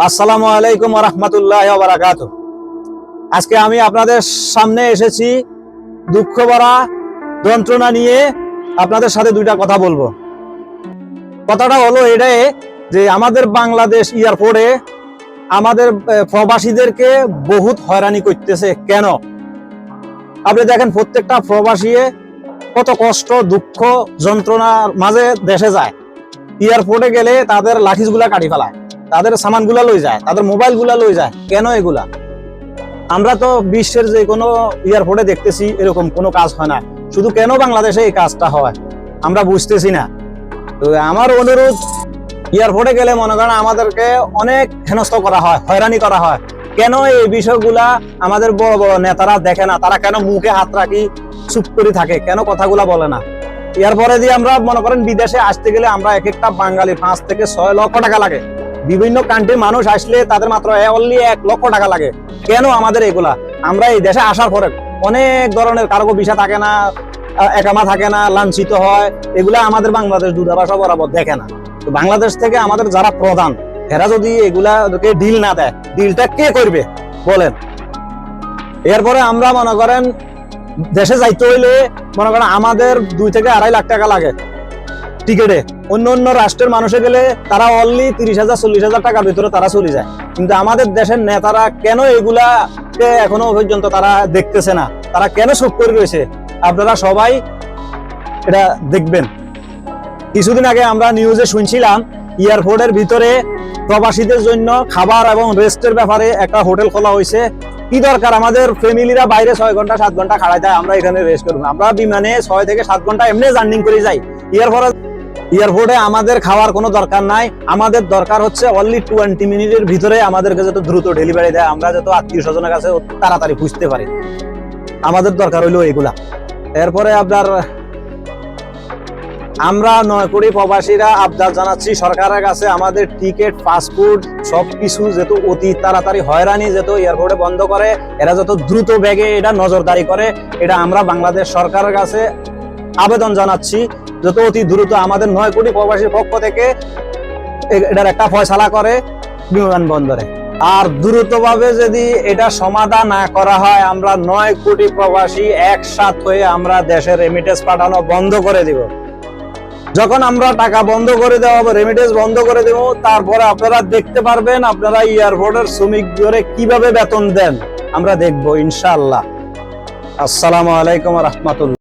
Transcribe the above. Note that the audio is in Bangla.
আসসালামু আলাইকুম ওয়া রাহমাতুল্লাহি ওয়া বারাকাতুহু। আজকে আমি আপনাদের সামনে এসেছি দুঃখ ভরা যন্ত্রণা নিয়ে আপনাদের সাথে দুইটা কথা বলবো। কথাটা হলো এটাই যে আমাদের বাংলাদেশ এয়ারপোর্টে আমাদের প্রবাসীদেরকে বহুত হয়রানি করতেছে। কেন? আপনি দেখেন প্রত্যেকটা প্রবাসী কত কষ্ট, দুঃখ, যন্ত্রণার মাঝে দেশে যায়। এয়ারপোর্টে গেলে তাদের লাঠিগুলা কাটি ফেলায়, তাদের সামানগুলা লই যায়, তাদের মোবাইলগুলা লই যায়। কেন এগুলা? আমরা তো বিশ্বের যে কোনো এয়ারপোর্টে দেখতেছি এরকম কোনো কাজ হয় না, শুধু কেন বাংলাদেশে এই কাজটা হয় আমরা বুঝতেছি না। তো আমার অনুরোধ, এয়ারপোর্টে গেলে মনে করেন আমাদেরকে অনেক হেনস্থ করা হয়, হয়রানি করা হয়। কেন এই বিষয়গুলা আমাদের বড় বড় নেতারা দেখে না? তারা কেন মুখে হাত রাখি চুপ করে থাকে? কেন কথাগুলা বলে না? এরপরে দিয়ে আমরা মনে করেন বিদেশে আসতে গেলে আমরা এক একটা বাঙালি 5 থেকে 6 লক্ষ টাকা লাগে। বিভিন্ন কান্ট্রির মানুষ আসলে তাদের মাত্র অনলি 1 লক্ষ টাকা লাগে। কেন আমাদের এগুলা? আমরা এই দেশে আসার পরে অনেক ধরনের কারো ভিসা থাকে না, একামা থাকে না, লাঞ্ছিত হয়। এগুলা আমাদের বাংলাদেশ দূতাবাস বরাবর দেখে না। তো বাংলাদেশ থেকে আমাদের যারা প্রধান, এরা যদি এগুলাকে ডিল না দেয়, ডিলটা কে করবে বলেন? এরপরে আমরা মনে করেন দেশে যাইতে হইলে মনে করেন আমাদের 2 থেকে 2.5 লাখ টাকা লাগে টিকেটে। অন্য অন্য রাষ্ট্রের মানুষে গেলে তারা অনলি 30,000 40,000 টাকার ভিতরে তারা চলে যায়। কিন্তু আমাদের দেশের নেতারা কেন এগুলাকে এখনো পর্যন্ত তারা দেখতেছে না? তারা কেন চুপ করে রয়েছে? আপনারা সবাই এটা দেখবেন। কিছুদিন আগে আমরা নিউজে শুনছিলাম এয়ারপোর্টের ভিতরে প্রবাসীদের জন্য খাবার এবং রেস্টের ব্যাপারে একটা হোটেল খোলা হয়েছে। কি দরকার? আমাদের ফ্যামিলিরা বাইরে 6 ঘন্টা 7 ঘন্টা খাড়ায় যায়, আমরা এখানে রেস্ট করবো? আমরা বিমানে 6 থেকে 7 ঘন্টা এমনি জার্নি করে যাই। এয়ারপোর্টে আমাদের খাওয়ার কোনো দরকার নাই। আমাদের দরকার হচ্ছে অনলি 20 মিনিটের ভিতরে আমাদেরকে যত দ্রুত ডেলিভারি দেয়, আমরা যত আত্মীয় স্বজনের কাছে তাড়াতাড়ি খুঁজতে পারি। আমাদের দরকার হইলো এগুলা। এরপরে আপনার আমরা 9 কোটি প্রবাসীরা আবদার জানাচ্ছি সরকারের কাছে, আমাদের টিকিট, পাসপোর্ট সবকিছু যত অতি তাড়াতাড়ি হয়রানি যত এয়ারপোর্টে বন্ধ করে, এরা যত দ্রুত ব্যাগে এটা নজরদারি করে, এটা আমরা বাংলাদেশ সরকারের কাছে আবেদন জানাচ্ছি যত অতি দ্রুত আমাদের 9 কোটি প্রবাসীর পক্ষ থেকে এটার একটা ফয়সালা করে বিমানবন্দরে। আর দ্রুতভাবে যদি এটা সমাধান না করা হয়, আমরা 9 কোটি প্রবাসী একসাথ হয়ে আমরা দেশের রেমিটেন্স পাঠানো বন্ধ করে দিব। যখন আমরা টাকা বন্ধ করে দেওয়া হবে, রেমিটেন্স বন্ধ করে দেব, তারপরে আপনারা দেখতে পারবেন আপনারা এয়ারপোর্টের শ্রমিকদের কিভাবে বেতন দেন, আমরা দেখবো ইনশাআল্লাহ। আসসালামু আলাইকুম ওয়া রাহমাতুল্লাহ।